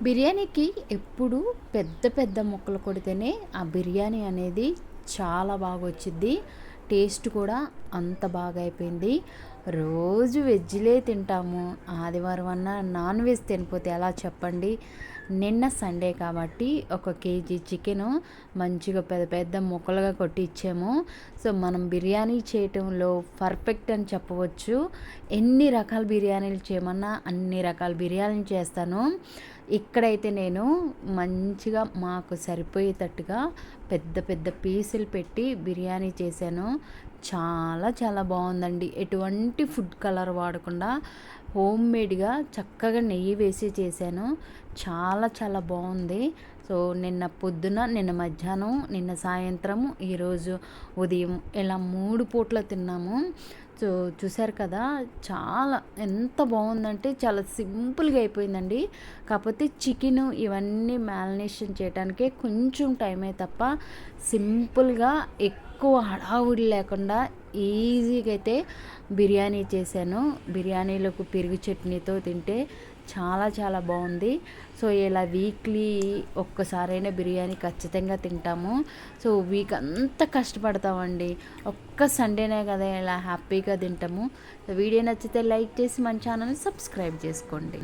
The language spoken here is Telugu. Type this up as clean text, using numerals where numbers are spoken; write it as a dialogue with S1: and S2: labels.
S1: బిర్యానీకి ఎప్పుడు పెద్ద పెద్ద ముక్కలు కొడితేనే ఆ బిర్యానీ అనేది చాలా బాగా వచ్చింది. టేస్ట్ కూడా అంత బాగా అయిపోయింది. రోజు వెజ్లే తింటాము, ఆదివారం అన్నా నాన్ వెజ్ తినిపోతే ఎలా చెప్పండి. నిన్న సండే కాబట్టి ఒక కేజీ చికెను మంచిగా పెద్ద పెద్ద ముక్కలుగా కొట్టి ఇచ్చాము. సో మనం బిర్యానీ చేయటంలో పర్ఫెక్ట్ అని చెప్పవచ్చు. ఎన్ని రకాల బిర్యానీలు చేయమన్నా అన్ని రకాల బిర్యానీలు చేస్తాను. ఇక్కడైతే నేను మంచిగా మాకు సరిపోయేటట్టుగా పెద్ద పెద్ద పీసులు పెట్టి బిర్యానీ చేశాను. చాలా చాలా బాగుందండి. ఎటువంటి ఫుడ్ కలర్ వాడకుండా హోమ్ మేడ్గా చక్కగా నెయ్యి వేసి చేశాను. చాలా చాలా బాగుంది. సో నిన్న పొద్దున, నిన్న మధ్యాహ్నం, నిన్న సాయంత్రం, ఈరోజు ఉదయం ఇలా 3 పూట్ల తిన్నాము. సో చూసారు కదా, చాలా ఎంత బాగుందంటే చాలా సింపుల్గా అయిపోయిందండి. కాకపోతే చికెను ఇవన్నీ మ్యారినేషన్ చేయడానికే కొంచెం టైమే తప్ప సింపుల్గా ఎక్కువ హడావుడి లేకుండా ఈజీగా అయితే బిర్యానీ చేశాను. బిర్యానీలకు పెరుగు చట్నీతో తింటే చాలా చాలా బాగుంది. సో ఇలా వీక్లీ ఒక్కసారైనా బిర్యానీ ఖచ్చితంగా తింటాము. సో వీక్ అంతా కష్టపడతామండి, ఒక్క సండేనే కదా ఇలా హ్యాపీగా తింటాము. వీడియో నచ్చితే లైక్ చేసి మన ఛానల్ని సబ్స్క్రైబ్ చేసుకోండి.